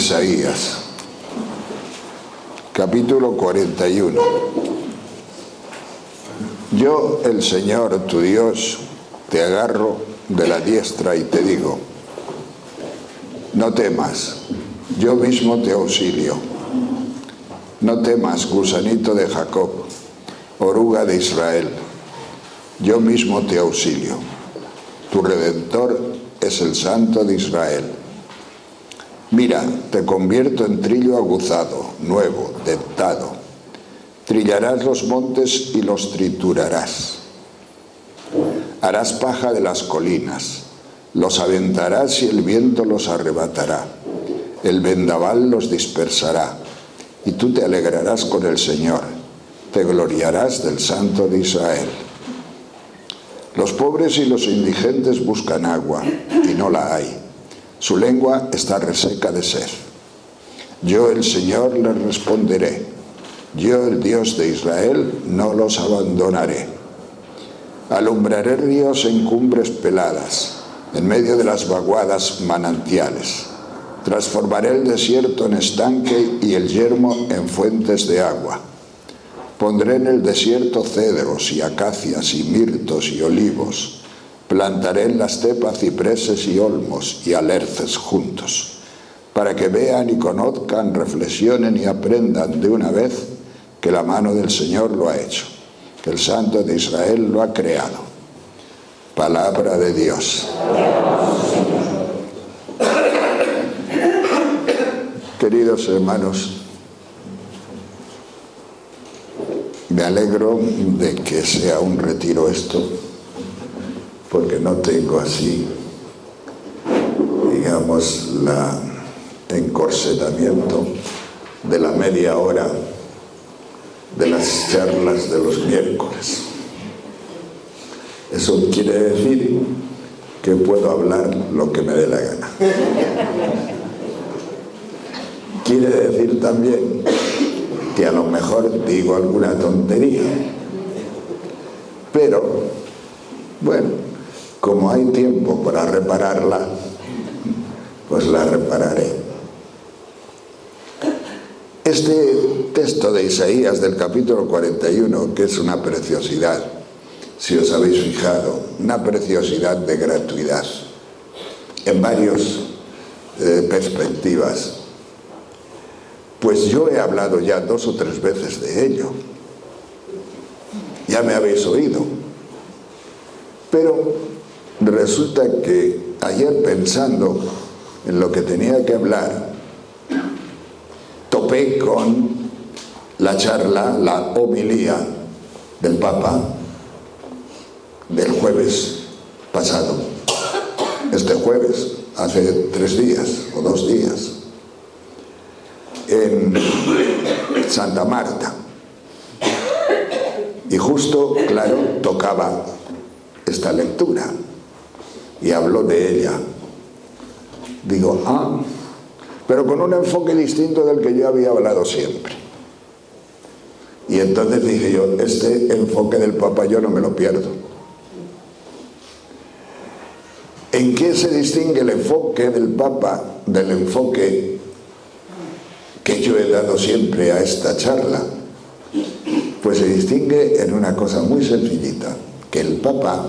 Isaías, capítulo 41. Yo, el Señor, tu Dios, te agarro de la diestra y te digo, no temas, yo mismo te auxilio. No temas, gusanito de Jacob, oruga de Israel, yo mismo te auxilio. Tu Redentor es el Santo de Israel. Mira, te convierto en trillo aguzado, nuevo, dentado. Trillarás los montes y los triturarás. Harás paja de las colinas, los aventarás y el viento los arrebatará. El vendaval los dispersará, y tú te alegrarás con el Señor, te gloriarás del Santo de Israel. Los pobres y los indigentes buscan agua, y no la hay. Su lengua está reseca de sed. Yo, el Señor, les responderé. Yo, el Dios de Israel, no los abandonaré. Alumbraré ríos en cumbres peladas, en medio de las vaguadas manantiales. Transformaré el desierto en estanque y el yermo en fuentes de agua. Pondré en el desierto cedros y acacias y mirtos y olivos. Plantaré en la estepa cipreses y olmos y alerces juntos, para que vean y conozcan, reflexionen y aprendan de una vez que la mano del Señor lo ha hecho, que el Santo de Israel lo ha creado. Palabra de Dios. Queridos hermanos, me alegro de que sea un retiro esto, porque no tengo así, digamos, el encorsetamiento de la media hora de las charlas de los miércoles. Eso quiere decir que puedo hablar lo que me dé la gana. Quiere decir también que a lo mejor digo alguna tontería, pero bueno, como hay tiempo para repararla, pues la repararé. Este texto de Isaías del capítulo 41, que es una preciosidad, si os habéis fijado, una preciosidad de gratuidad, en varias perspectivas. Pues yo he hablado ya 2 o 3 veces de ello. Ya me habéis oído. Pero resulta que ayer, pensando en lo que tenía que hablar, topé con la charla, la homilía del Papa del jueves pasado. Este jueves, hace 3 días o 2 días, en Santa Marta. Y justo, claro, tocaba esta lectura y habló de ella. Digo, pero con un enfoque distinto del que yo había hablado siempre. Y entonces dije yo, este enfoque del Papa yo no me lo pierdo. ¿En qué se distingue el enfoque del Papa del enfoque que yo he dado siempre a esta charla? Pues se distingue en una cosa muy sencillita, que el Papa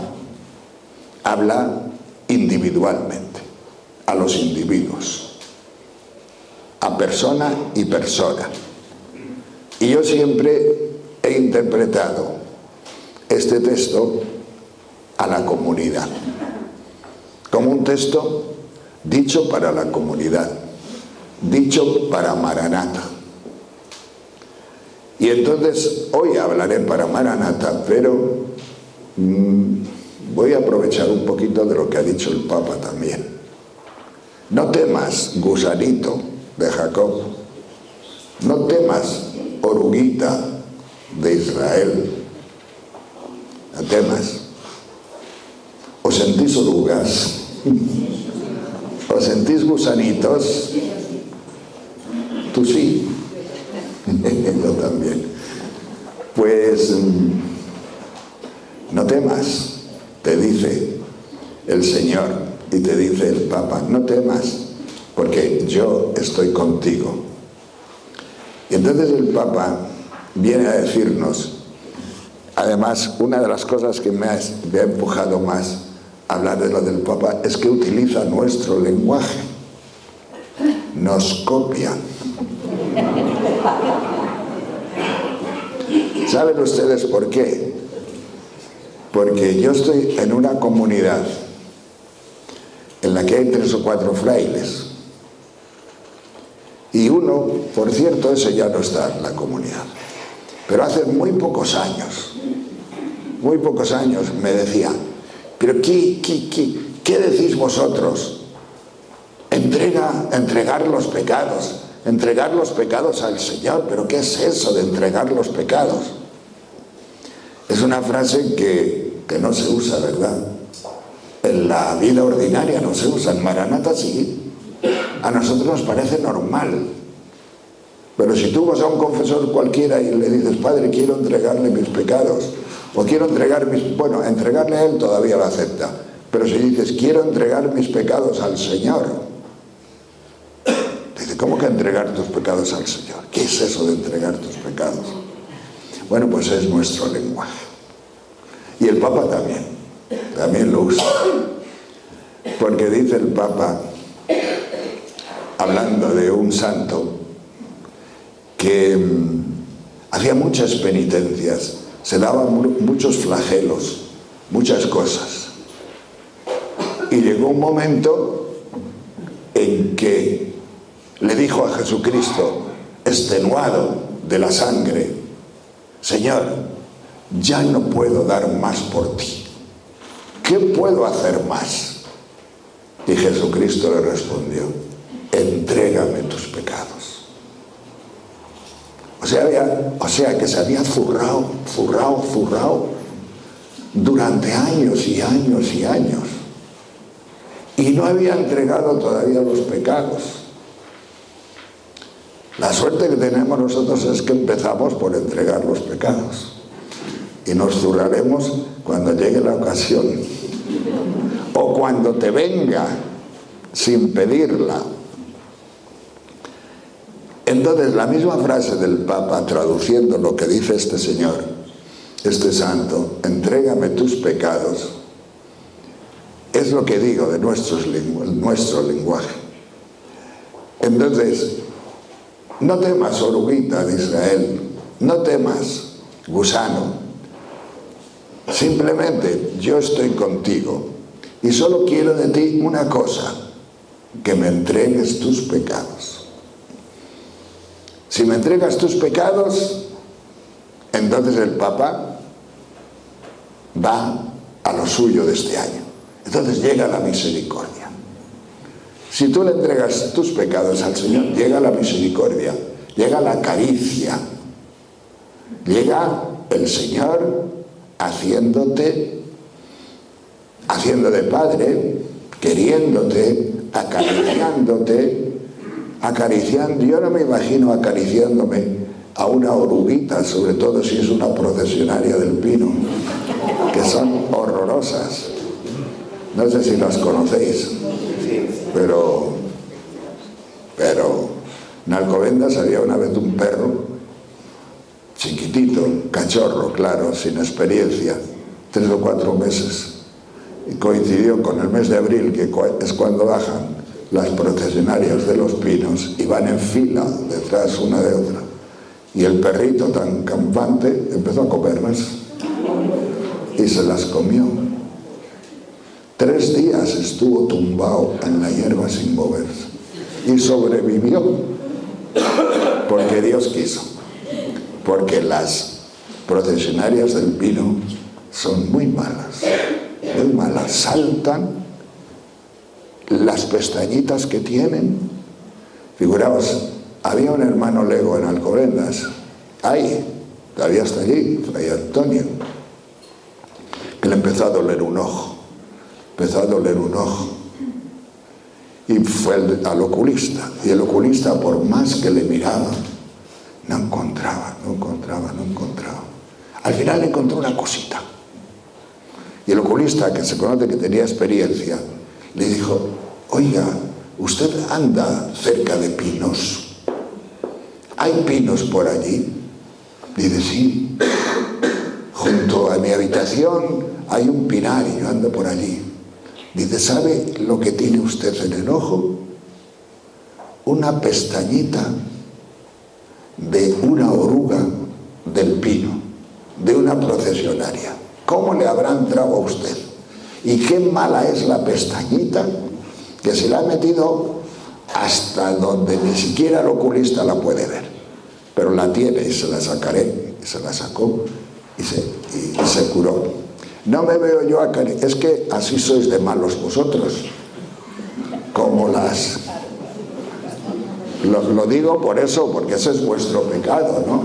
habla individualmente, a los individuos, a persona y persona. Y yo siempre he interpretado este texto a la comunidad, como un texto dicho para la comunidad, dicho para Maranata. Y entonces hoy hablaré para Maranata, pero voy a aprovechar un poquito de lo que ha dicho el Papa también. No temas, gusanito de Jacob, no temas, oruguita de Israel, no temas. ¿Os sentís orugas? ¿Os sentís gusanitos? Tú sí. Yo también. Pues no temas, te dice el Señor y te dice el Papa, no temas, porque yo estoy contigo. Y entonces el Papa viene a decirnos, además, una de las cosas que me ha empujado más a hablar de lo del Papa es que utiliza nuestro lenguaje, nos copia. ¿Saben ustedes por qué? Porque yo estoy en una comunidad en la que hay 3 o 4 frailes, y uno, por cierto, ese ya no está en la comunidad, pero hace muy pocos años me decía, pero ¿qué decís vosotros? Entregar los pecados al Señor. ¿Pero qué es eso de entregar los pecados? Es una frase que no se usa, ¿verdad? En la vida ordinaria no se usa, en Maranata sí. A nosotros nos parece normal. Pero si tú vas a un confesor cualquiera y le dices, Padre, quiero entregarle mis pecados, o quiero entregarle a él todavía lo acepta. Pero si dices, quiero entregar mis pecados al Señor, dice, ¿cómo que entregar tus pecados al Señor? ¿Qué es eso de entregar tus pecados? Bueno, pues es nuestro lenguaje. Y el Papa también lo usa. Porque dice el Papa, hablando de un santo, que hacía muchas penitencias, se daba muchos flagelos, muchas cosas. Y llegó un momento en que le dijo a Jesucristo, extenuado de la sangre, Señor, ya no puedo dar más por ti. ¿Qué puedo hacer más? Y Jesucristo le respondió, entrégame tus pecados. O sea que se había zurrado durante años y años y años. Y no había entregado todavía los pecados. La suerte que tenemos nosotros es que empezamos por entregar los pecados. Y nos zurraremos cuando llegue la ocasión. O cuando te venga sin pedirla. Entonces, la misma frase del Papa, traduciendo lo que dice este señor, este santo, entrégame tus pecados, es lo que digo de nuestro lenguaje. Entonces, no temas, oruguita de Israel, no temas, gusano, simplemente yo estoy contigo y solo quiero de ti una cosa, que me entregues tus pecados. Si me entregas tus pecados, entonces el Papa va a lo suyo de este año. Entonces llega la misericordia. Si tú le entregas tus pecados al Señor, llega la misericordia, llega la caricia, llega el Señor haciéndote padre, queriéndote, acariciando. Yo no me imagino acariciándome a una oruguita, sobre todo si es una procesionaria del Pino, que son horrorosas. No sé si las conocéis, pero en Alcobendas había una vez un perro chiquitito, cachorro, claro, sin experiencia, 3 o 4 meses, y coincidió con el mes de abril, que es cuando bajan las procesionarias de los pinos y van en fila detrás una de otra, y el perrito tan campante empezó a comerlas y se las comió. 3 días estuvo tumbado en la hierba sin moverse y sobrevivió porque Dios quiso, porque las procesionarias del pino son muy malas, saltan. Las pestañitas que tienen, figuraos, había un hermano lego en Alcobendas, todavía está allí, Fray Antonio, que le empezó a doler un ojo, y fue al oculista, y el oculista, por más que le miraba, no encontraba. Al final encontró una cosita, y el oculista, que se conoce que tenía experiencia, le dijo, oiga, usted anda cerca de pinos. ¿Hay pinos por allí? Dice, sí. Junto a mi habitación hay un pinar y yo ando por allí. Dice, ¿sabe lo que tiene usted en el ojo? Una pestañita de una oruga del pino, de una procesionaria. ¿Cómo le habrá entrado a usted? Y qué mala es la pestañita que se la ha metido hasta donde ni siquiera el oculista la puede ver. Pero la tiene y se la sacaré. Y se la sacó y se curó. No me veo yo es que así sois de malos vosotros. Como las... Lo digo por eso, porque ese es vuestro pecado, ¿no?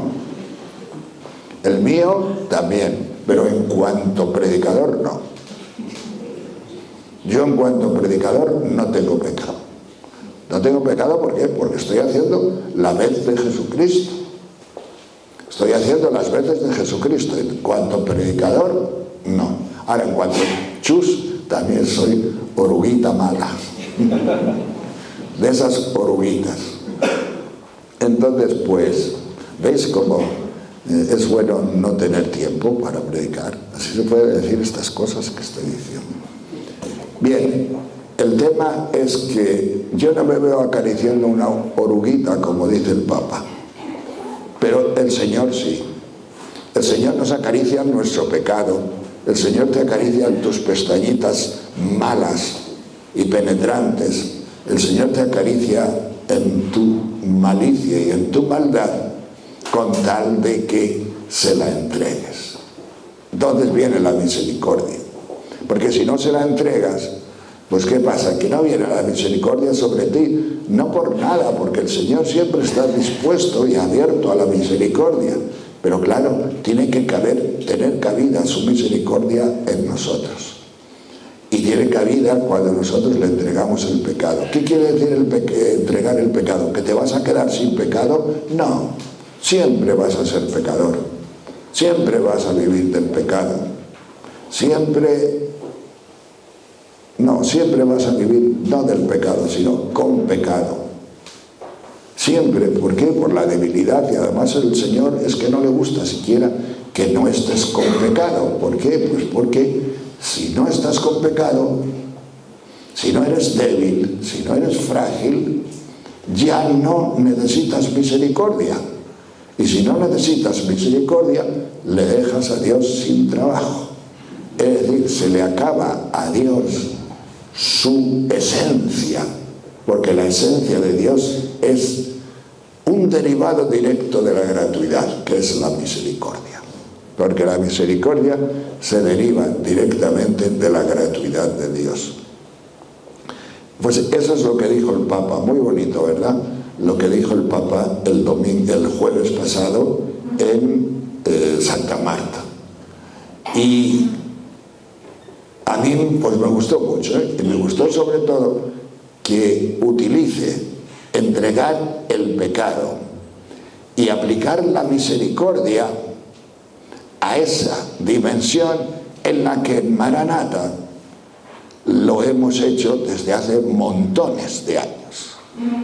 El mío también, pero en cuanto predicador no. Yo en cuanto predicador no tengo pecado. No tengo pecado, ¿por qué? Porque estoy haciendo la vez de Jesucristo. Estoy haciendo las veces de Jesucristo. En cuanto predicador, no. Ahora, en cuanto chus, también soy oruguita mala. De esas oruguitas. Entonces, pues, ¿veis cómo es bueno no tener tiempo para predicar? Así se puede decir estas cosas que estoy diciendo. Bien, el tema es que yo no me veo acariciando una oruguita, como dice el Papa, pero el Señor sí. El Señor nos acaricia en nuestro pecado. El Señor te acaricia en tus pestañitas malas y penetrantes. El Señor te acaricia en tu malicia y en tu maldad, con tal de que se la entregues. Entonces viene la misericordia. Porque si no se la entregas, pues ¿qué pasa? Que no viene la misericordia sobre ti, no por nada, porque el Señor siempre está dispuesto y abierto a la misericordia. Pero claro, tiene que tener cabida su misericordia en nosotros. Y tiene cabida cuando nosotros le entregamos el pecado. ¿Qué quiere decir entregar el pecado? ¿Que te vas a quedar sin pecado? No, siempre vas a ser pecador. Siempre vas a vivir del pecado. Siempre vas a vivir no del pecado, sino con pecado. Siempre, ¿por qué? Por la debilidad, y además el Señor es que no le gusta siquiera que no estés con pecado. ¿Por qué? Pues porque si no estás con pecado, si no eres débil, si no eres frágil, ya no necesitas misericordia. Y si no necesitas misericordia, le dejas a Dios sin trabajo. Es decir, se le acaba a Dios su esencia, porque la esencia de Dios es un derivado directo de la gratuidad, que es la misericordia. Porque la misericordia se deriva directamente de la gratuidad de Dios. Pues eso es lo que dijo el Papa, muy bonito, ¿verdad? Lo que dijo el Papa el jueves pasado en Santa Marta. Y a mí pues me gustó mucho, y me gustó sobre todo que utilice entregar el pecado y aplicar la misericordia a esa dimensión en la que en Maranata lo hemos hecho desde hace montones de años,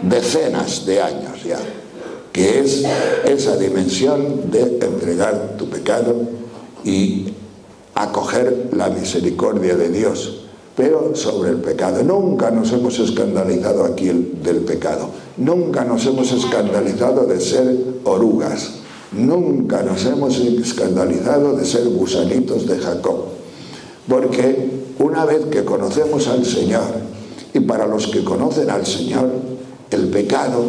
decenas de años ya, que es esa dimensión de entregar tu pecado y acoger la misericordia de Dios. Pero sobre el pecado, nunca nos hemos escandalizado aquí del pecado, nunca nos hemos escandalizado de ser orugas, nunca nos hemos escandalizado de ser gusanitos de Jacob, porque una vez que conocemos al Señor, y para los que conocen al Señor, el pecado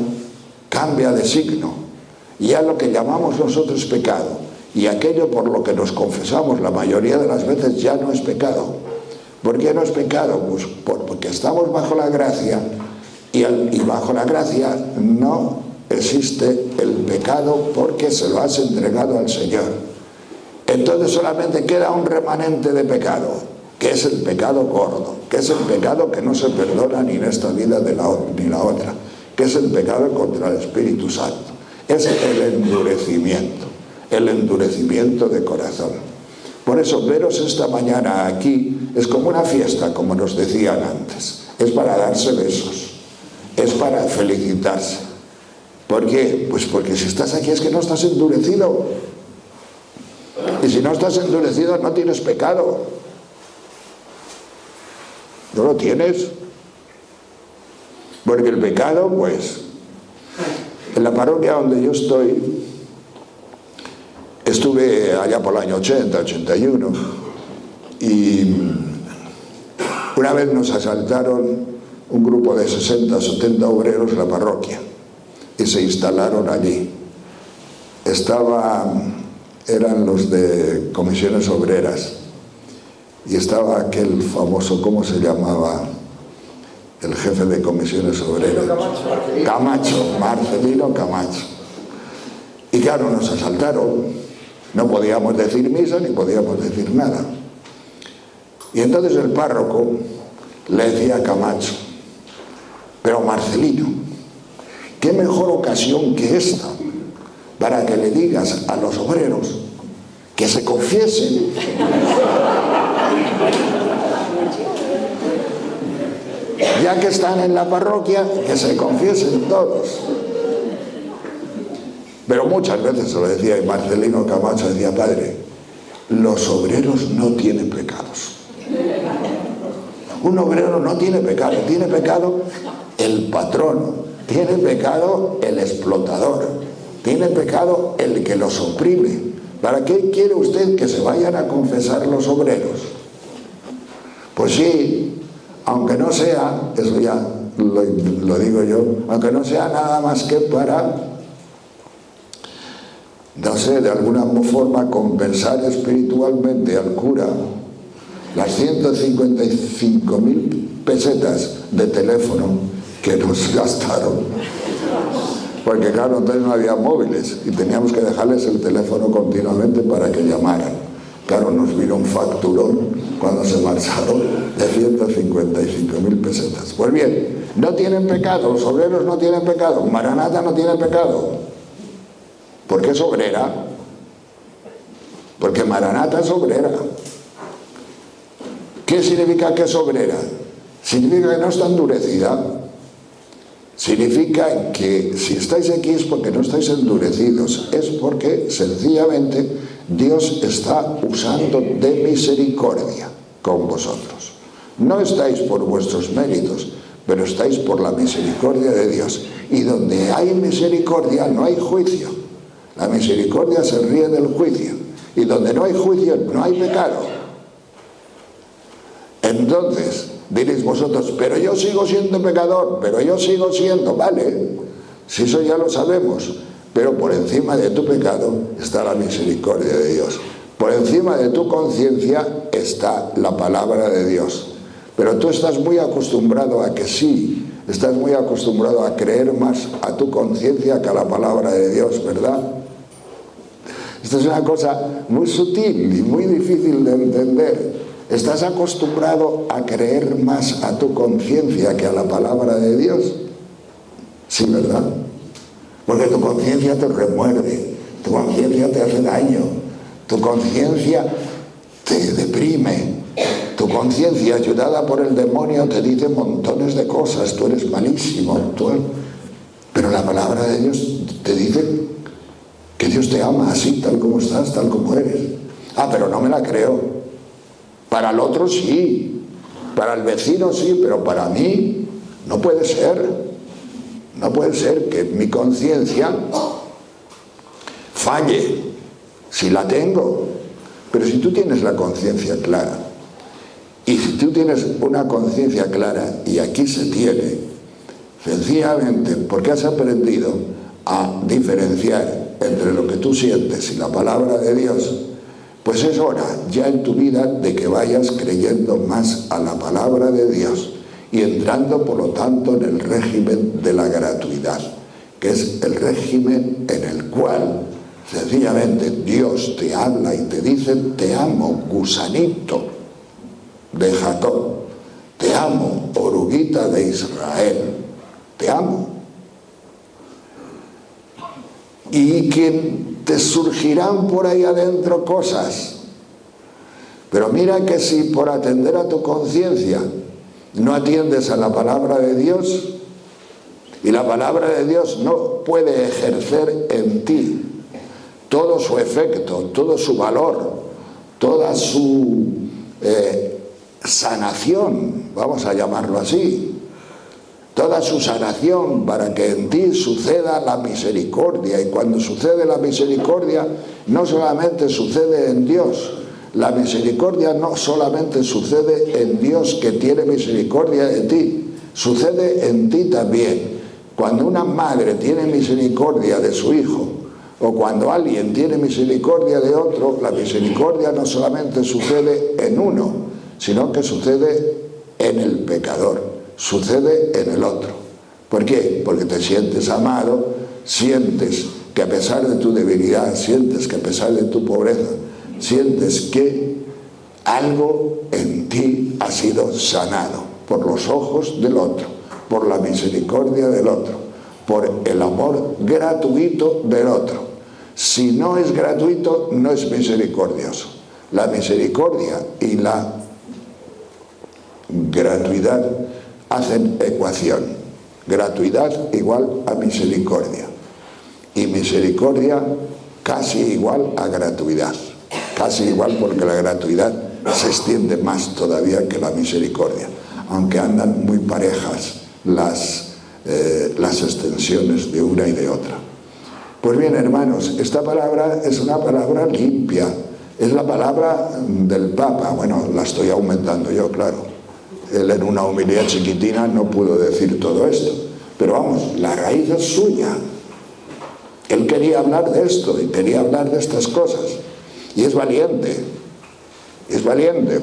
cambia de signo, y ya lo que llamamos nosotros pecado, y aquello por lo que nos confesamos la mayoría de las veces, ya no es pecado. ¿Por qué no es pecado? Pues porque estamos bajo la gracia, y bajo la gracia no existe el pecado porque se lo has entregado al Señor. Entonces solamente queda un remanente de pecado, que es el pecado gordo, que es el pecado que no se perdona ni en esta vida ni la otra, que es el pecado contra el Espíritu Santo. Es el endurecimiento de corazón. Por eso veros esta mañana aquí es como una fiesta, como nos decían antes. Es para darse besos, es para felicitarse. ¿Por qué? Pues porque si estás aquí es que no estás endurecido. Y si no estás endurecido no tienes pecado. No lo tienes. Porque el pecado, pues, en la parroquia donde yo estoy, estuve allá por el año 80, 81, y una vez nos asaltaron un grupo de 60, 70 obreros en la parroquia y se instalaron allí. Eran los de comisiones obreras y estaba aquel famoso, ¿cómo se llamaba? El jefe de comisiones obreras. Camacho, Marcelino Camacho. Y claro, nos asaltaron. No podíamos decir misa ni podíamos decir nada. Y entonces el párroco le decía a Camacho: pero Marcelino, qué mejor ocasión que esta para que le digas a los obreros que se confiesen. Ya que están en la parroquia, que se confiesen todos. Pero muchas veces se lo decía, y Marcelino Camacho decía: padre, los obreros no tienen pecados. Un obrero no tiene pecado el patrón, tiene pecado el explotador, tiene pecado el que los oprime. ¿Para qué quiere usted que se vayan a confesar los obreros? Pues sí, aunque no sea, eso ya lo digo yo, aunque no sea nada más que para, no sé, de alguna forma compensar espiritualmente al cura las 155.000 pesetas de teléfono que nos gastaron. Porque claro, entonces no había móviles y teníamos que dejarles el teléfono continuamente para que llamaran. Claro, nos vino un facturón cuando se marcharon de 155.000 pesetas. Pues bien, no tienen pecado, los obreros no tienen pecado, Maranata no tiene pecado. ¿Por qué es obrera? Porque Maranata es obrera. ¿Qué significa que es obrera? Significa que no está endurecida. Significa que si estáis aquí es porque no estáis endurecidos, es porque sencillamente Dios está usando de misericordia con vosotros. No estáis por vuestros méritos, pero estáis por la misericordia de Dios. Y donde hay misericordia no hay juicio. La misericordia se ríe del juicio. Y donde no hay juicio no hay pecado. Entonces diréis vosotros: pero yo sigo siendo pecador, pero yo sigo siendo, vale, si eso ya lo sabemos, pero por encima de tu pecado está la misericordia de Dios. Por encima de tu conciencia está la palabra de Dios. Pero tú estás muy acostumbrado a que sí, estás muy acostumbrado a creer más a tu conciencia que a la palabra de Dios, ¿verdad? Esto es una cosa muy sutil y muy difícil de entender. ¿Estás acostumbrado a creer más a tu conciencia que a la palabra de Dios? Sí, ¿verdad? Porque tu conciencia te remuerde, tu conciencia te hace daño, tu conciencia te deprime, tu conciencia, ayudada por el demonio, te dice montones de cosas: tú eres malísimo, pero la palabra de Dios te dice que Dios te ama así, tal como estás, tal como eres. Ah, pero no me la creo. Para el otro sí, para el vecino sí, pero para mí no puede ser. No puede ser que mi conciencia falle, si la tengo. Pero si tú tienes la conciencia clara, y si tú tienes una conciencia clara, y aquí se tiene, sencillamente porque has aprendido a diferenciar entre lo que tú sientes y la palabra de Dios, pues es hora ya en tu vida de que vayas creyendo más a la palabra de Dios y entrando por lo tanto en el régimen de la gratuidad, que es el régimen en el cual sencillamente Dios te habla y te dice: te amo, gusanito de Jacob, te amo, oruguita de Israel, te amo. Y que te surgirán por ahí adentro cosas, pero mira que si por atender a tu conciencia no atiendes a la palabra de Dios, Y la palabra de Dios no puede ejercer en ti todo su efecto, todo su valor, toda su sanación, vamos a llamarlo así, toda su sanación para que en ti suceda la misericordia. Y cuando sucede la misericordia, no solamente sucede en Dios, la misericordia no solamente sucede en Dios que tiene misericordia de ti, sucede en ti también. Cuando una madre tiene misericordia de su hijo, o cuando alguien tiene misericordia de otro, la misericordia no solamente sucede en uno, sino que sucede en el pecador, sucede en el otro. ¿Por qué? Porque te sientes amado, sientes que a pesar de tu debilidad, sientes que a pesar de tu pobreza, sientes que algo en ti ha sido sanado por los ojos del otro, por la misericordia del otro, por el amor gratuito del otro. Si no es gratuito, no es misericordioso. La misericordia y la gratuidad hacen ecuación. Gratuidad igual a misericordia. Y misericordia casi igual a gratuidad. Casi igual, porque la gratuidad se extiende más todavía que la misericordia. Aunque andan muy parejas las extensiones de una y de otra. Pues bien, hermanos, esta palabra es una palabra limpia, es la palabra del Papa. Bueno, la estoy aumentando yo, claro. Él en una homilía chiquitina no pudo decir todo esto, pero vamos, la raíz es suya. Él quería hablar de esto y quería hablar de estas cosas, y es valiente,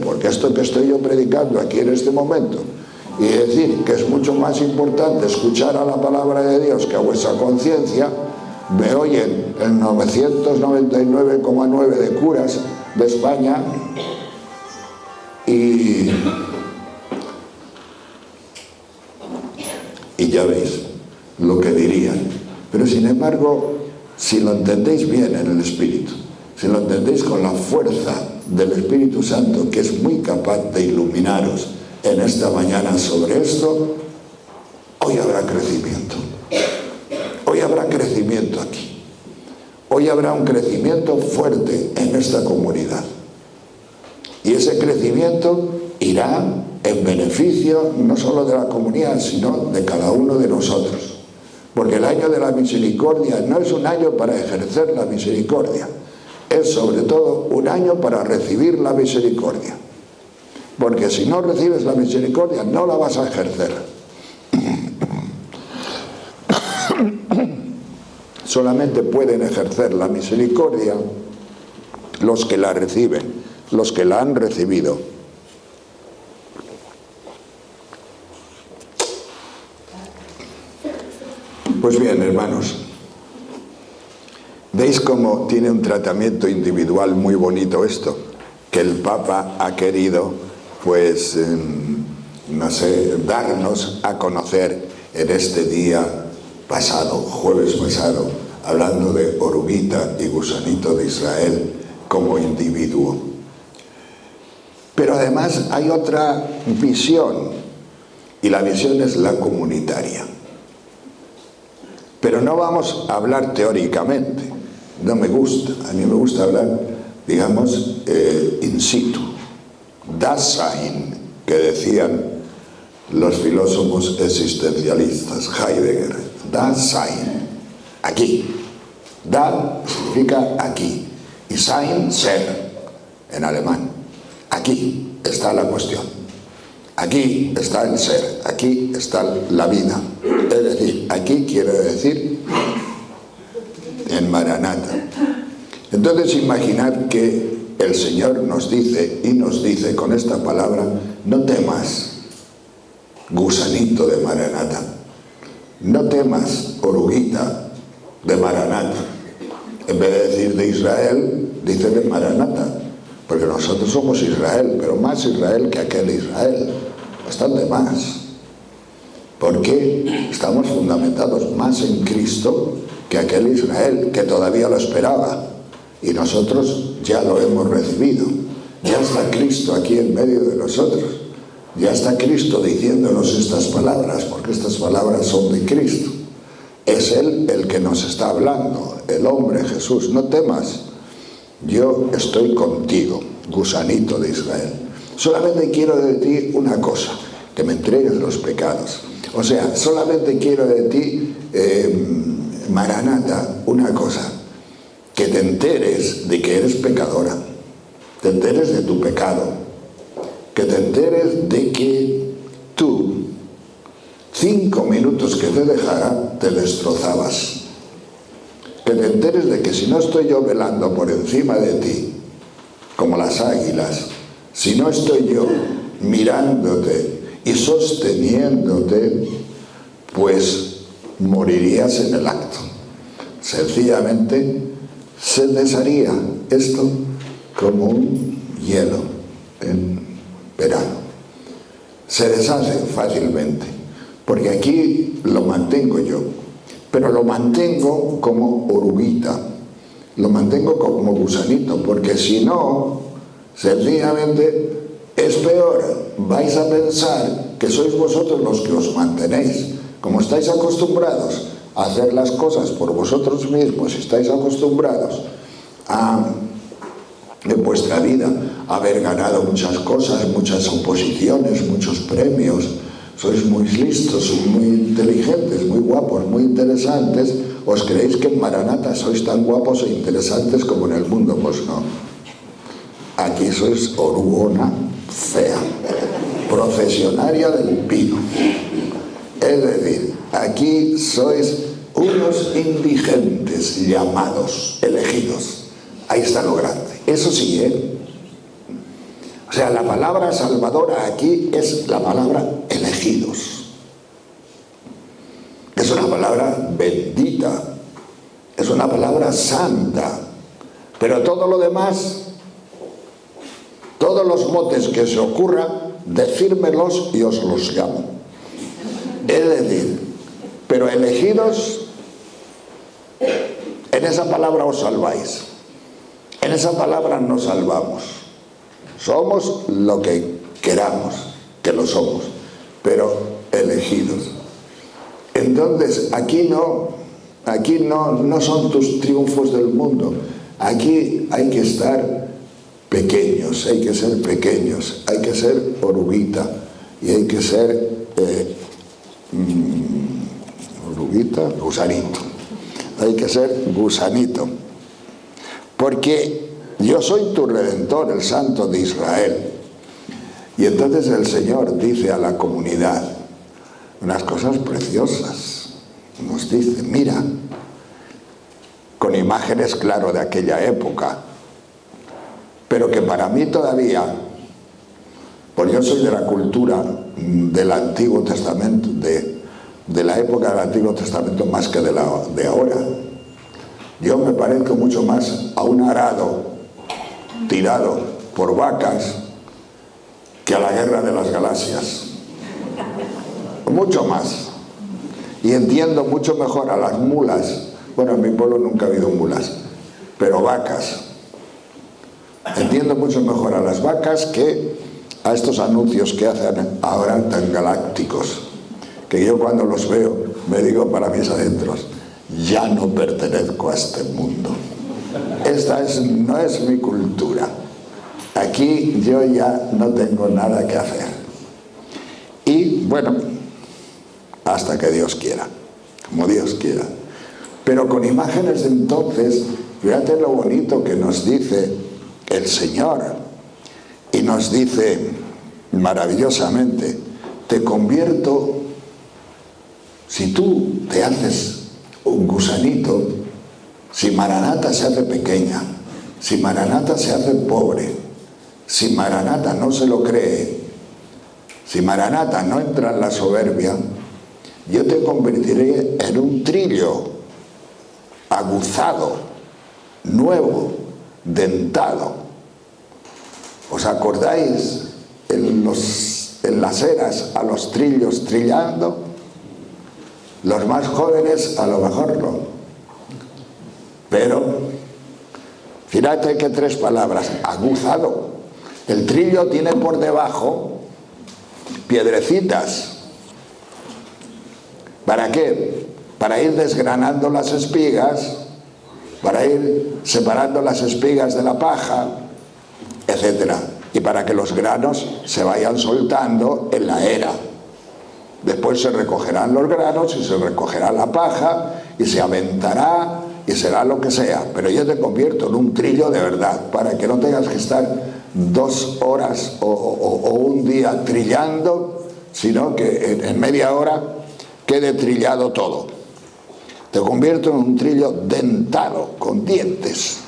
porque esto que estoy yo predicando aquí en este momento, y decir que es mucho más importante escuchar a la palabra de Dios que a vuestra conciencia, me oyen el 999,9 de curas de España y ya veis lo que dirían. Pero sin embargo, si lo entendéis bien en el Espíritu, si lo entendéis con la fuerza del Espíritu Santo, que es muy capaz de iluminaros en esta mañana sobre esto, hoy habrá crecimiento. Hoy habrá crecimiento aquí. Hoy habrá un crecimiento fuerte en esta comunidad. Y ese crecimiento irá en beneficio no solo de la comunidad, sino de cada uno de nosotros. Porque el año de la misericordia no es un año para ejercer la misericordia, es sobre todo un año para recibir la misericordia. Porque si no recibes la misericordia, no la vas a ejercer. Solamente pueden ejercer la misericordia los que la reciben, los que la han recibido. Pues bien, hermanos, ¿veis cómo tiene un tratamiento individual muy bonito esto? Que el Papa ha querido, pues, no sé, darnos a conocer en este día pasado, jueves pasado, hablando de oruguita y gusanito de Israel como individuo. Pero además hay otra visión, y la visión es la comunitaria. Pero no vamos a hablar teóricamente, no me gusta, a mí me gusta hablar, digamos, in situ, Dasein, que decían los filósofos existencialistas, Heidegger, Dasein, aquí. Da significa aquí, y Sein, ser, en alemán. Aquí está la cuestión. Aquí está el ser, aquí está la vida. Es decir, aquí quiere decir en Maranata. Entonces imaginad que el Señor nos dice, y nos dice con esta palabra, no temas, gusanito de Maranata. No temas, oruguita de Maranata. En vez de decir de Israel, dice de Maranata. Porque nosotros somos Israel, pero más Israel que aquel Israel. Bastante más. Porque estamos fundamentados más en Cristo que aquel Israel, que todavía lo esperaba. Y nosotros ya lo hemos recibido. Ya está Cristo aquí en medio de nosotros. Ya está Cristo diciéndonos estas palabras, porque estas palabras son de Cristo. Es Él el que nos está hablando, el hombre Jesús. No temas, yo estoy contigo, gusanito de Israel. Solamente quiero de ti una cosa, que me entregues los pecados. O sea, solamente quiero de ti, Maranata, una cosa, que te enteres de que eres pecadora, te enteres de tu pecado, que te enteres de que tú, 5 minutos que te dejara, te destrozabas. Que te enteres de que si no estoy yo velando por encima de ti, como las águilas, si no estoy yo mirándote y sosteniéndote, pues morirías en el acto. Sencillamente se desharía esto como un hielo en verano. Se deshace fácilmente, porque aquí lo mantengo yo, pero lo mantengo como oruguita, lo mantengo como gusanito, porque si no, sencillamente es peor. Vais a pensar que sois vosotros los que os mantenéis. Como estáis acostumbrados a hacer las cosas por vosotros mismos, estáis acostumbrados a, en vuestra vida, haber ganado muchas cosas, muchas oposiciones, muchos premios, sois muy listos, sois muy inteligentes, muy guapos, muy interesantes, ¿os creéis que en Maranata sois tan guapos e interesantes como en el mundo? Pues no. Aquí sois orugona fea, procesionaria del pino. Es decir, aquí sois unos indigentes llamados, elegidos. Ahí está lo grande. Eso sí, O sea, la palabra salvadora aquí es la palabra elegidos. Es una palabra bendita, es una palabra santa, pero todo lo demás, todos los motes que se ocurran, decírmelos y os los llamo. Es decir, pero elegidos, en esa palabra os salváis, en esa palabra nos salvamos. Somos lo que queramos, que lo somos, pero elegidos. Entonces, aquí no son tus triunfos del mundo. Aquí hay que estar pequeños, hay que ser pequeños, hay que ser oruguita y hay que ser gusanito. Hay que ser gusanito. Porque yo soy tu Redentor, el Santo de Israel. Y entonces el Señor dice a la comunidad unas cosas preciosas. Nos dice, mira, con imágenes, claro, de aquella época, pero que para mí todavía, pues yo soy de la cultura del Antiguo Testamento, de la época del Antiguo Testamento más que de ahora. Yo me parezco mucho más a un arado tirado por vacas que a la guerra de las galaxias. Mucho más. Y entiendo mucho mejor a las mulas. Bueno, en mi pueblo nunca ha habido mulas, pero vacas. Entiendo mucho mejor a las vacas que a estos anuncios que hacen ahora tan galácticos, que yo cuando los veo me digo para mis adentros, ya no pertenezco a este mundo. Esta no es mi cultura. Aquí yo ya no tengo nada que hacer. Y bueno, hasta que Dios quiera, como Dios quiera. Pero con imágenes de entonces, fíjate lo bonito que nos dice el Señor. Y nos dice maravillosamente, te convierto, si tú te haces un gusanito, si Maranata se hace pequeña, si Maranata se hace pobre, si Maranata no se lo cree, si Maranata no entra en la soberbia, yo te convertiré en un trillo aguzado, nuevo, dentado. ¿Os acordáis en las eras a los trillos trillando? Los más jóvenes a lo mejor no. Pero, fíjate que 3 palabras, aguzado. El trillo tiene por debajo piedrecitas. ¿Para qué? Para ir desgranando las espigas, para ir separando las espigas de la paja, etc. Y para que los granos se vayan soltando en la era. Después se recogerán los granos y se recogerá la paja y se aventará y será lo que sea. Pero yo te convierto en un trillo de verdad, para que no tengas que estar 2 horas o un día trillando, sino que en media hora quede trillado todo. Te convierto en un trillo dentado, con dientes.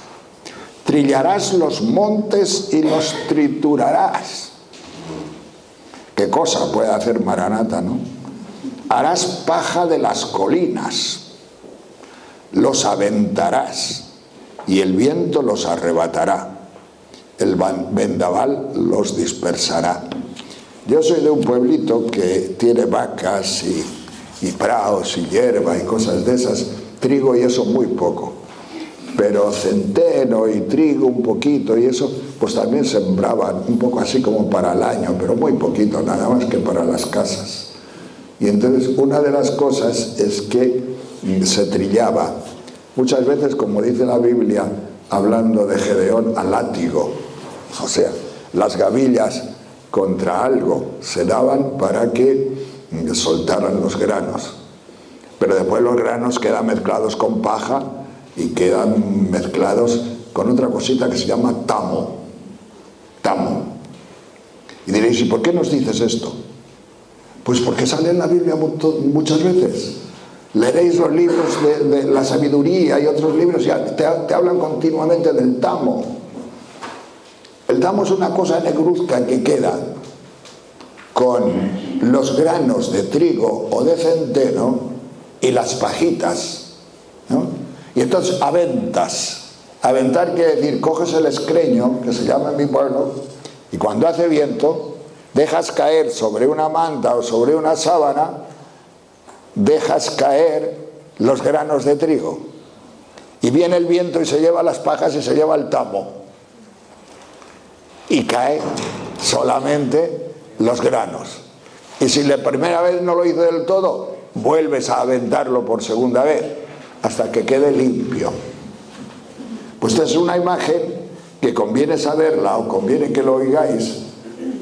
Trillarás los montes y los triturarás. ¿Qué cosa puede hacer Maranata, no? Harás paja de las colinas, los aventarás y el viento los arrebatará, el vendaval los dispersará. Yo soy de un pueblito que tiene vacas y prados y hierba y cosas de esas, trigo y eso muy poco, pero centeno y trigo un poquito y eso pues también sembraban un poco así como para el año, pero muy poquito, nada más que para las casas. Y entonces una de las cosas es que se trillaba muchas veces, como dice la Biblia, hablando de Gedeón, al látigo, o sea, las gavillas contra algo se daban para que soltaran los granos, pero después los granos quedan mezclados con paja y quedan mezclados con otra cosita que se llama tamo. Y diréis, ¿y por qué nos dices esto? Pues porque sale en la Biblia muchas veces. Leeréis los libros de la sabiduría y otros libros y te hablan continuamente del tamo. El tamo es una cosa negruzca que queda con los granos de trigo o de centeno y las pajitas, ¿no? Y entonces aventas. Aventar quiere decir, coges el escreño, que se llama en mi pueblo, y cuando hace viento, dejas caer sobre una manta o sobre una sábana, dejas caer los granos de trigo. Y viene el viento y se lleva las pajas y se lleva el tamo. Y cae solamente los granos. Y si la primera vez no lo hizo del todo, vuelves a aventarlo por segunda vez, hasta que quede limpio. Pues esta es una imagen que conviene saberla o conviene que lo oigáis,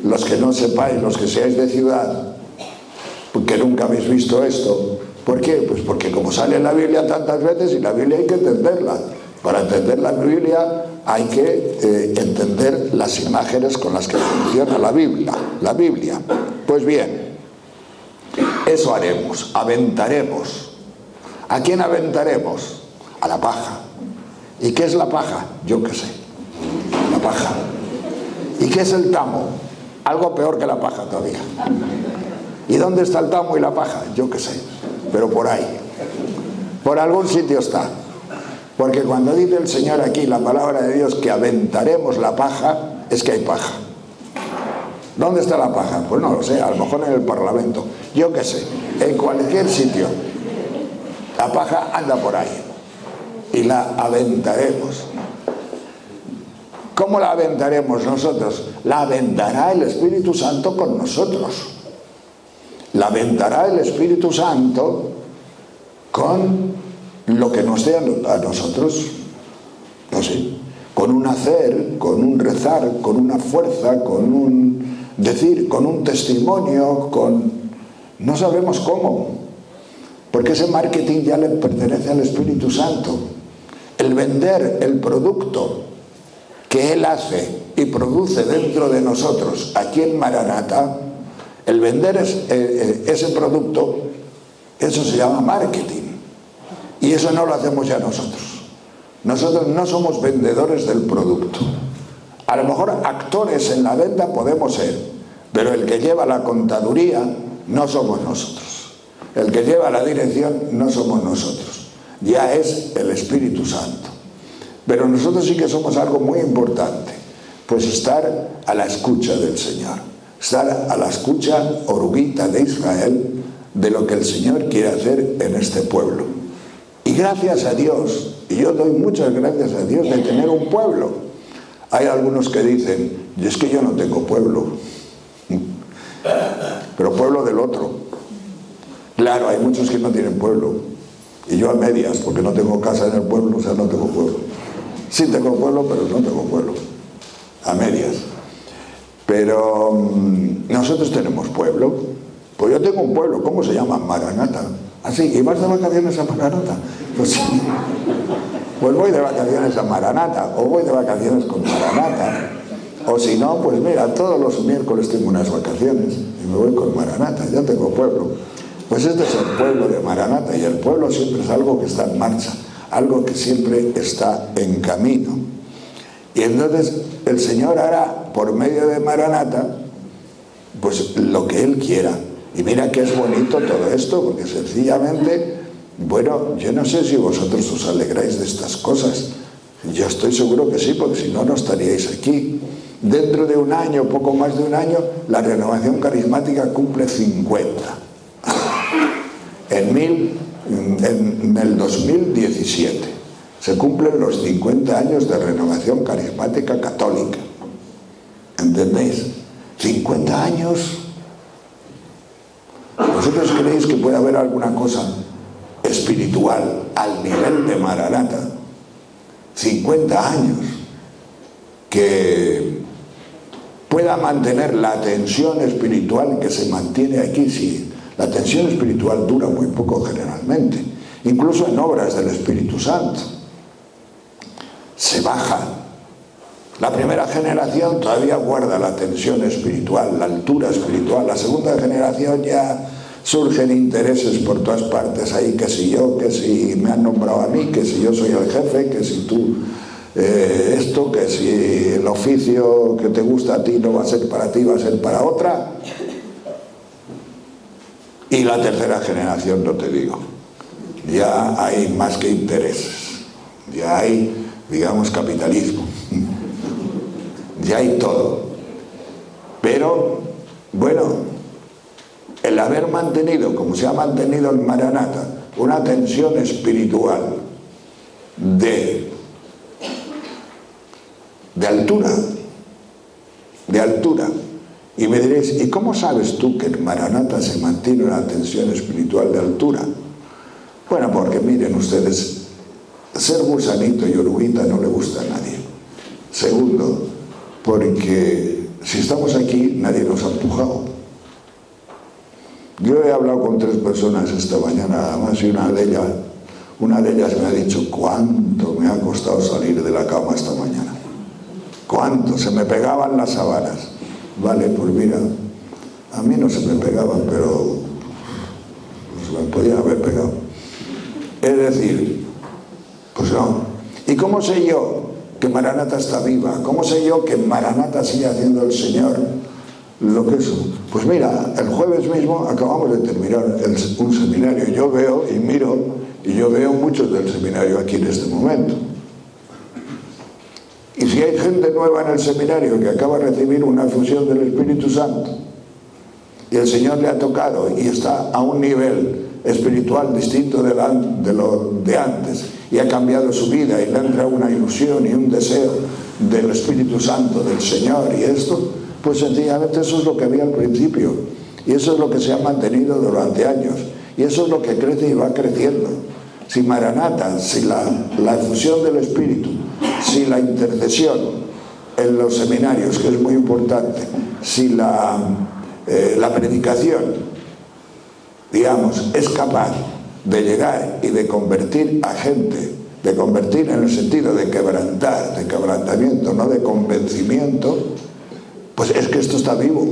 los que no sepáis, los que seáis de ciudad, porque nunca habéis visto esto. ¿Por qué? Pues porque como sale en la Biblia tantas veces, y la Biblia hay que entenderla. Para entender la Biblia hay que entender las imágenes con las que funciona la Biblia. Pues bien, eso haremos, aventaremos. ¿A quién aventaremos? A la paja. ¿Y qué es la paja? Yo qué sé. La paja. ¿Y qué es el tamo? Algo peor que la paja todavía. ¿Y dónde está el tamo y la paja? Yo qué sé. Pero por ahí. Por algún sitio está. Porque cuando dice el Señor aquí, la palabra de Dios, que aventaremos la paja, es que hay paja. ¿Dónde está la paja? Pues no lo sé, a lo mejor en el Parlamento. Yo qué sé. En cualquier sitio. La paja anda por ahí. Y la aventaremos. ¿Cómo la aventaremos nosotros? La aventará el Espíritu Santo con nosotros. La aventará el Espíritu Santo con lo que nos dé a nosotros. No sé, con un hacer, con un rezar, con una fuerza, con un decir, con un testimonio, con... No sabemos cómo, porque ese marketing ya le pertenece al Espíritu Santo. El vender el producto que Él hace y produce dentro de nosotros, aquí en Maranata, el vender ese producto, eso se llama marketing. Y eso no lo hacemos ya nosotros. Nosotros no somos vendedores del producto. A lo mejor actores en la venta podemos ser, pero el que lleva la contaduría no somos nosotros. El que lleva la dirección no somos nosotros. Ya es el Espíritu Santo. Pero nosotros sí que somos algo muy importante, pues estar a la escucha del Señor, estar a la escucha, oruguita de Israel, de lo que el Señor quiere hacer en este pueblo. Y gracias a Dios, y yo doy muchas gracias a Dios de tener un pueblo. Hay algunos que dicen, y es que yo no tengo pueblo. pero pueblo del otro. Claro, hay muchos que no tienen pueblo, y yo a medias, porque no tengo casa en el pueblo, o sea, no tengo pueblo. Sí tengo pueblo, pero no tengo pueblo, a medias. Pero nosotros tenemos pueblo. Pues yo tengo un pueblo, ¿cómo se llama? Maranata. ¿Ah, sí? ¿Y vas de vacaciones a Maranata? Pues sí. Pues voy de vacaciones a Maranata, o voy de vacaciones con Maranata. O si no, pues mira, todos los miércoles tengo unas vacaciones y me voy con Maranata, ya tengo pueblo. Pues este es el pueblo de Maranata, y el pueblo siempre es algo que está en marcha, algo que siempre está en camino. Y entonces el Señor hará por medio de Maranata pues lo que Él quiera. Y mira que es bonito todo esto, porque sencillamente, bueno, yo no sé si vosotros os alegráis de estas cosas. Yo estoy seguro que sí, porque si no, no estaríais aquí. Dentro de un año, poco más de un año, la Renovación Carismática cumple 50. En el 2017 se cumplen los 50 años de Renovación Carismática Católica. ¿Entendéis? 50 años. ¿Vosotros creéis que puede haber alguna cosa espiritual al nivel de Maranata? 50 años que pueda mantener la tensión espiritual que se mantiene aquí. Sí, la tensión espiritual dura muy poco generalmente, incluso en obras del Espíritu Santo. Se baja. La primera generación todavía guarda la tensión espiritual, la altura espiritual. La segunda generación ya surgen intereses por todas partes ahí, que si yo, que si me han nombrado a mí, que si yo soy el jefe, que si tú esto, que si el oficio que te gusta a ti no va a ser para ti, va a ser para otra. Y la tercera generación, no te digo, ya hay más que intereses, ya hay, digamos, capitalismo, ya hay todo. Pero bueno, el haber mantenido, como se ha mantenido en Maranata, una tensión espiritual de altura. Y me diréis, ¿y cómo sabes tú que en Maranata se mantiene una tensión espiritual de altura? Bueno, porque miren ustedes, ser gusanito y oruguita no le gusta a nadie. Segundo, porque si estamos aquí, nadie nos ha empujado. Yo he hablado con 3 personas esta mañana nada más, y una de ellas me ha dicho cuánto me ha costado salir de la cama esta mañana. Cuánto, se me pegaban las sábanas. Vale, pues mira, a mí no se me pegaban, pero se me podían haber pegado. Es decir, pues no. ¿Y cómo sé yo que Maranata está viva? ¿Cómo sé yo que en Maranata sigue haciendo el Señor lo que es? Pues mira, el jueves mismo acabamos de terminar un seminario. Yo veo y miro, y yo veo muchos del seminario aquí en este momento. Y si hay gente nueva en el seminario que acaba de recibir una efusión del Espíritu Santo, y el Señor le ha tocado y está a un nivel espiritual distinto de lo de antes, y ha cambiado su vida, y le entra una ilusión y un deseo del Espíritu Santo, del Señor y esto, pues sencillamente eso es lo que había al principio, y eso es lo que se ha mantenido durante años, y eso es lo que crece y va creciendo. Si Maranata, si la efusión del Espíritu, si la intercesión en los seminarios, que es muy importante, si la predicación, digamos, es capaz de llegar y de convertir a gente, de convertir en el sentido de quebrantar, de quebrantamiento, no de convencimiento, pues es que esto está vivo.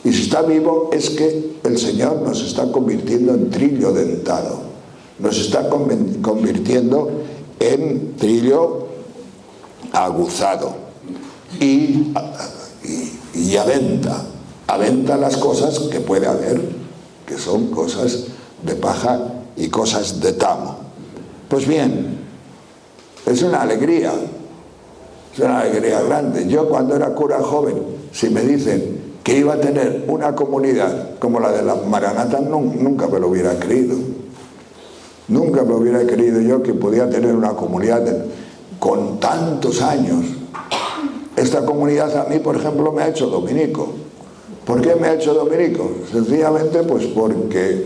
Y si está vivo es que el Señor nos está convirtiendo en trillo dentado, nos está convirtiendo en trillo aguzado y aventa las cosas que puede haber, que son cosas de paja y cosas de tamo. Pues bien, es una alegría grande. Yo cuando era cura joven, si me dicen que iba a tener una comunidad como la de la Maranata, nunca me lo hubiera creído. Nunca me hubiera creído yo que podía tener una comunidad con tantos años. Esta comunidad a mí, por ejemplo, me ha hecho dominico. ¿Por qué me ha hecho dominico? Sencillamente pues porque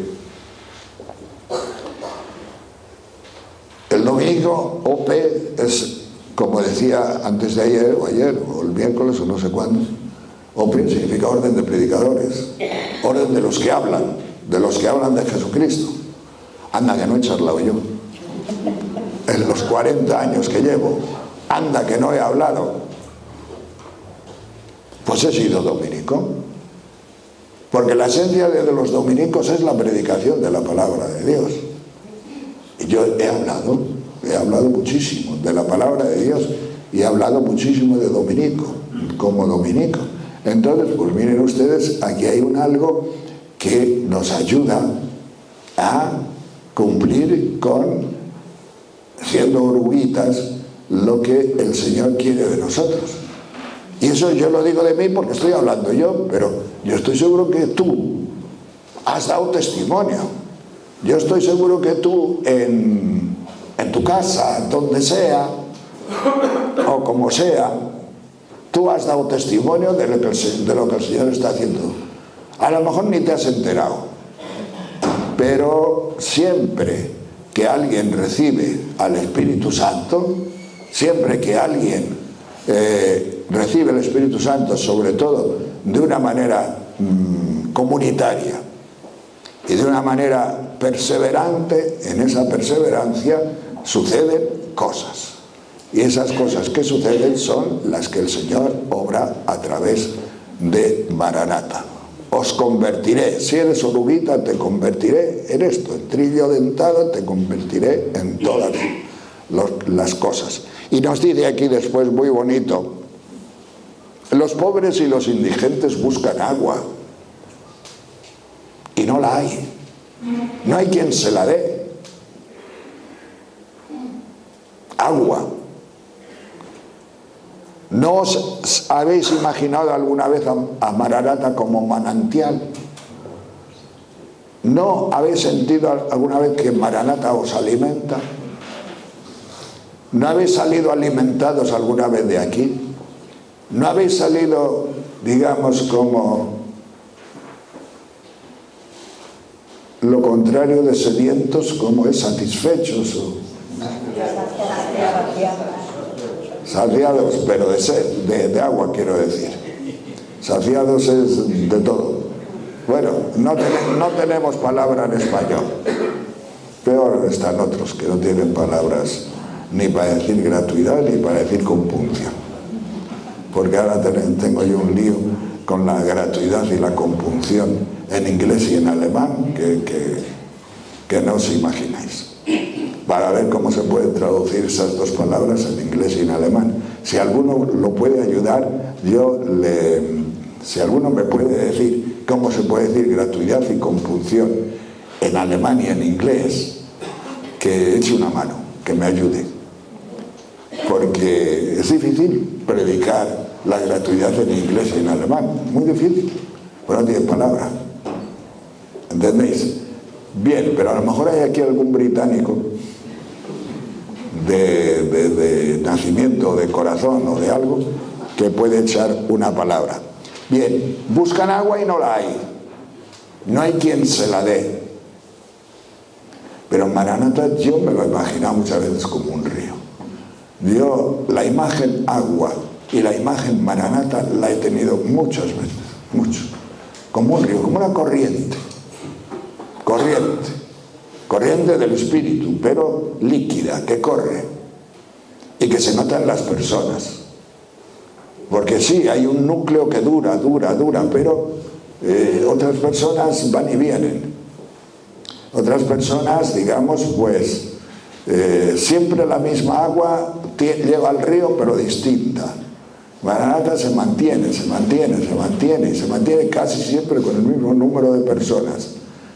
el dominico OP es, como decía antes de ayer o el miércoles o no sé cuándo, OP significa orden de predicadores, orden de los que hablan de Jesucristo. Anda que no he charlado yo en los 40 años que llevo, anda que no he hablado. Pues he sido dominico, porque la esencia de los dominicos es la predicación de la palabra de Dios. Y yo he hablado muchísimo de la palabra de Dios y he hablado muchísimo de dominico, como dominico. Entonces, pues miren ustedes, aquí hay algo que nos ayuda a cumplir con, siendo oruguitas, lo que el Señor quiere de nosotros. Y eso yo lo digo de mí porque estoy hablando yo, pero yo estoy seguro que tú has dado testimonio. Yo estoy seguro que tú en tu casa, donde sea, o como sea, tú has dado testimonio de lo que el Señor está haciendo. A lo mejor ni te has enterado, pero siempre que alguien recibe al Espíritu Santo, siempre que alguien recibe el Espíritu Santo, sobre todo de una manera comunitaria y de una manera perseverante, en esa perseverancia suceden cosas. Y esas cosas que suceden son las que el Señor obra a través de Maranata. Os convertiré, si eres oruguita, te convertiré en esto, en trillo dentado, te convertiré en todas las cosas. Y nos dice aquí después, muy bonito, los pobres y los indigentes buscan agua y no la hay. No hay quien se la dé. Agua. ¿No os habéis imaginado alguna vez a Maranata como manantial? ¿No habéis sentido alguna vez que Maranata os alimenta? ¿No habéis salido alimentados alguna vez de aquí? ¿No habéis salido, digamos, como lo contrario de sedientos, como es satisfechos o saciados, pero de sed, de agua quiero decir? Saciados es de todo. Bueno, no tenemos palabra en español. Peor están otros que no tienen palabras ni para decir gratuidad ni para decir compunción. Porque ahora tengo yo un lío con la gratuidad y la compunción en inglés y en alemán que no os imagináis. Para ver cómo se pueden traducir esas dos palabras en inglés y en alemán. Si alguno lo puede ayudar, si alguno me puede decir cómo se puede decir gratuidad y compunción en alemán y en inglés, que eche una mano, que me ayude. Porque es difícil predicar la gratuidad en inglés y en alemán, muy difícil, pero no tiene palabra. ¿Entendéis? Bien, pero a lo mejor hay aquí algún británico de nacimiento, de corazón o de algo, que puede echar una palabra. Bien, buscan agua y no la hay. No hay quien se la dé. Pero Maranata yo me lo he imaginado muchas veces como un río. Yo la imagen agua y la imagen Maranata la he tenido muchas veces, mucho. Como un río, como una corriente. Corriente del espíritu, pero líquida, que corre y que se nota en las personas. Porque sí, hay un núcleo que dura, pero otras personas van y vienen. Otras personas, digamos, pues siempre la misma agua lleva al río, pero distinta. Maranata se mantiene casi siempre con el mismo número de personas.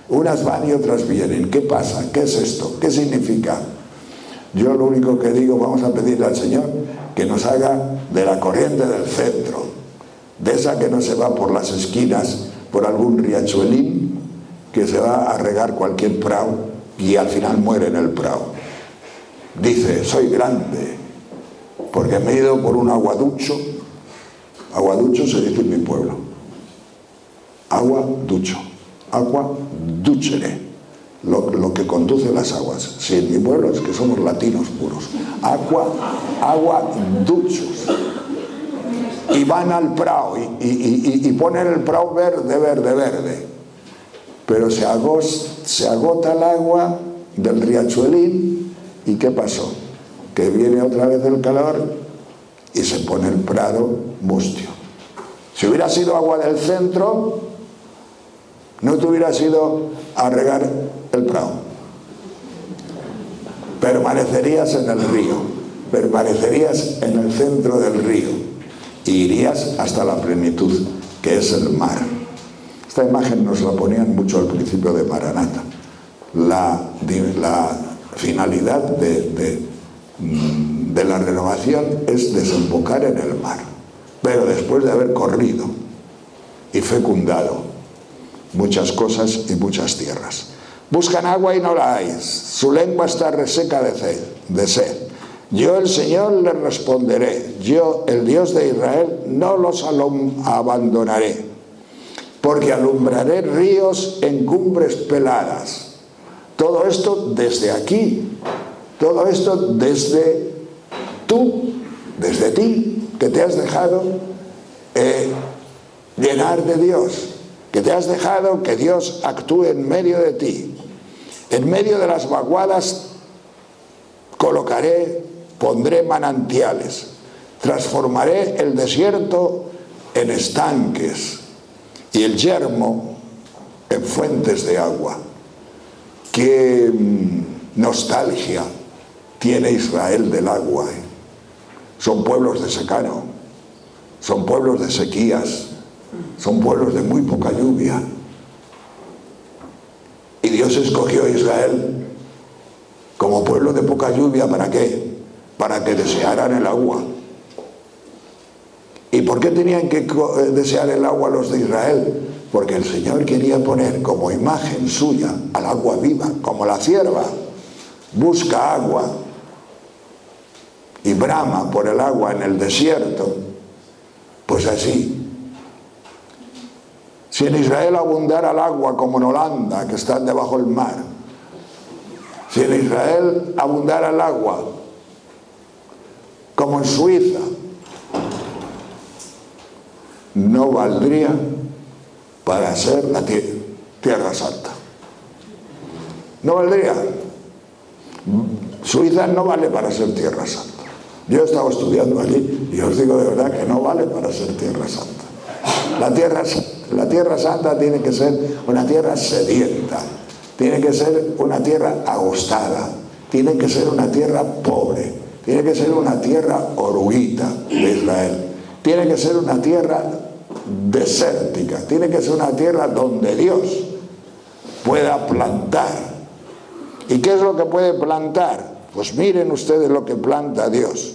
Unas van y otras vienen. ¿Qué pasa? ¿Qué es esto? ¿Qué significa? Yo lo único que digo, vamos a pedirle al Señor que nos haga de la corriente del centro, de esa que no se va por las esquinas, por algún riachuelín, que se va a regar cualquier prado y al final muere en el prado. Dice, soy grande, porque me he ido por un aguaducho. Aguaducho se dice en mi pueblo. Agua ducho, agua ducere, lo que conduce las aguas. Si en mi pueblo es que somos latinos puros. Agua duchos. Y van al prado y ponen el prado verde. Pero se agota el agua del riachuelín. ¿Y qué pasó? Que viene otra vez el calor y se pone el prado mustio. Si hubiera sido agua del centro, no te hubieras ido a regar el prado. Permanecerías en el río, permanecerías en el centro del río y irías hasta la plenitud, que es el mar. Esta imagen nos la ponían mucho al principio de Maranata. La finalidad de la renovación es desembocar en el mar, pero después de haber corrido y fecundado muchas cosas y muchas tierras. Buscan agua y no la hay, su lengua está reseca de sed. Yo, el Señor, les responderé, yo, el Dios de Israel, no los abandonaré, porque alumbraré ríos en cumbres peladas. Todo esto desde aquí, todo esto desde ti, que te has dejado llenar de Dios, que te has dejado que Dios actúe en medio de ti. En medio de las vaguadas pondré manantiales, transformaré el desierto en estanques y el yermo en fuentes de agua. Qué nostalgia tiene Israel del agua. Son pueblos de secano, son pueblos de sequías, son pueblos de muy poca lluvia. Y Dios escogió a Israel como pueblo de poca lluvia, ¿para qué? Para que desearan el agua. ¿Y por qué tenían que desear el agua los de Israel? Porque el Señor quería poner como imagen suya al agua viva, como la cierva busca agua y brama por el agua en el desierto. Pues así, si en Israel abundara el agua como en Holanda, que están debajo del mar, si en Israel abundara el agua como en Suiza, no valdría para ser la Tierra Santa. No valdría. Suiza no vale para ser Tierra Santa. Yo he estado estudiando allí y os digo de verdad que no vale para ser Tierra Santa. La Tierra Santa tiene que ser una tierra sedienta, tiene que ser una tierra agostada, tiene que ser una tierra pobre, tiene que ser una tierra oruguita de Israel, tiene que ser una tierra desértica, tiene que ser una tierra donde Dios pueda plantar. ¿Y qué es lo que puede plantar? Pues miren ustedes lo que planta Dios: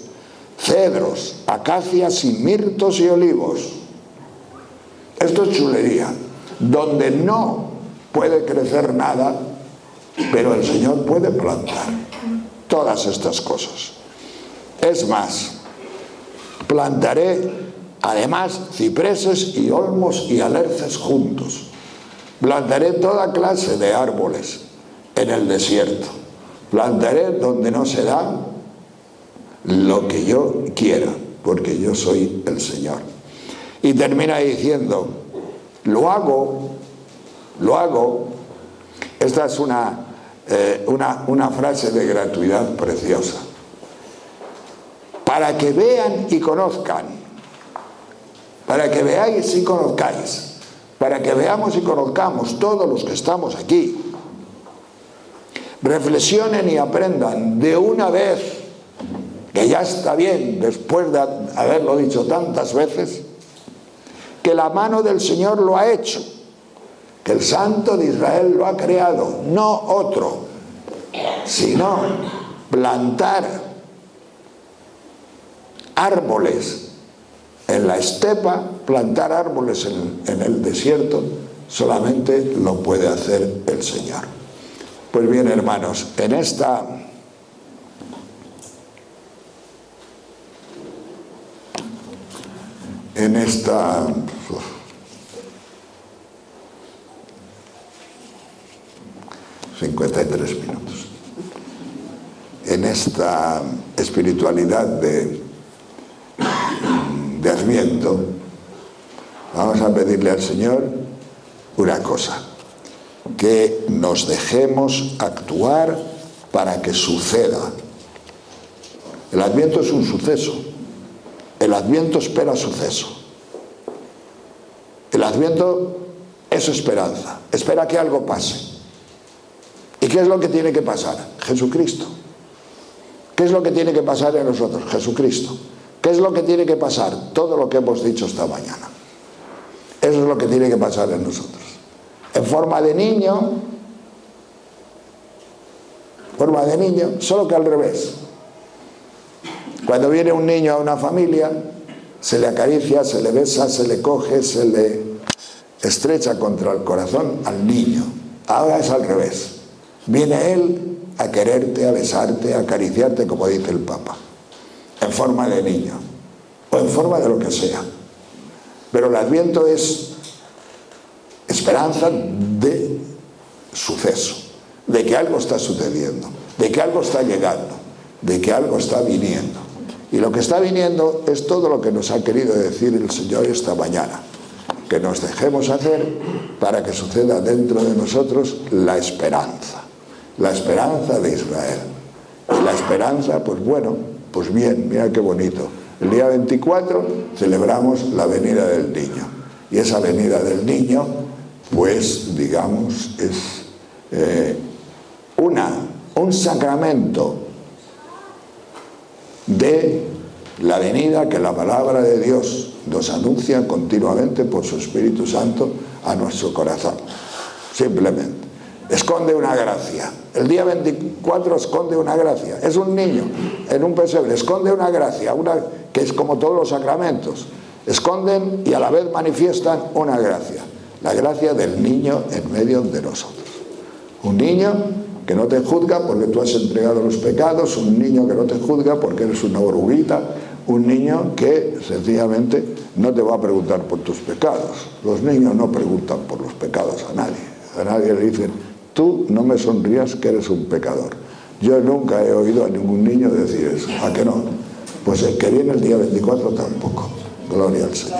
cedros, acacias y mirtos y olivos. Esto es chulería, donde no puede crecer nada, pero el Señor puede plantar todas estas cosas. Es más, plantaré además cipreses y olmos y alerces juntos. Plantaré toda clase de árboles en el desierto. Plantaré donde no se da lo que yo quiera, porque yo soy el Señor. Y termina diciendo, lo hago. Esta es una frase de gratuidad preciosa. Para que vean y conozcan, para que veáis y conozcáis, para que veamos y conozcamos todos los que estamos aquí, reflexionen y aprendan de una vez, que ya está bien después de haberlo dicho tantas veces, que la mano del Señor lo ha hecho, que el Santo de Israel lo ha creado, no otro, sino plantar árboles en la estepa, plantar árboles en el desierto, solamente lo puede hacer el Señor. Pues bien, hermanos, en esta esta espiritualidad de Adviento, vamos a pedirle al Señor una cosa: que nos dejemos actuar para que suceda. El Adviento es un suceso. El Adviento espera suceso. El Adviento es esperanza, espera que algo pase. ¿Y qué es lo que tiene que pasar? Jesucristo. ¿Qué es lo que tiene que pasar en nosotros? Jesucristo. ¿Qué es lo que tiene que pasar? Todo lo que hemos dicho esta mañana. Eso es lo que tiene que pasar en nosotros. En forma de niño, solo que al revés. Cuando viene un niño a una familia, se le acaricia, se le besa, se le coge, se le estrecha contra el corazón al niño. Ahora es al revés. Viene él a quererte, a besarte, a acariciarte, como dice el Papa, en forma de niño o en forma de lo que sea. Pero el Adviento es esperanza de suceso, de que algo está sucediendo, de que algo está llegando, de que algo está viniendo. Y lo que está viniendo es todo lo que nos ha querido decir el Señor esta mañana: que nos dejemos hacer para que suceda dentro de nosotros la esperanza de Israel. Y la esperanza, pues bueno, pues bien, mira qué bonito. El día 24 celebramos la venida del niño. Y esa venida del niño, pues digamos, es un sacramento de la venida que la palabra de Dios nos anuncia continuamente por su Espíritu Santo a nuestro corazón. Simplemente esconde una gracia. El día 24 esconde una gracia. Es un niño en un pesebre, esconde una gracia, que es como todos los sacramentos. Esconden y a la vez manifiestan una gracia. La gracia del niño en medio de nosotros. Un niño que no te juzga porque tú has entregado los pecados, un niño que no te juzga porque eres una oruguita, un niño que sencillamente no te va a preguntar por tus pecados. Los niños no preguntan por los pecados a nadie. A nadie le dicen: tú no me sonrías que eres un pecador. Yo nunca he oído a ningún niño decir eso. ¿A que no? Pues el que viene el día 24 tampoco. Gloria al Señor.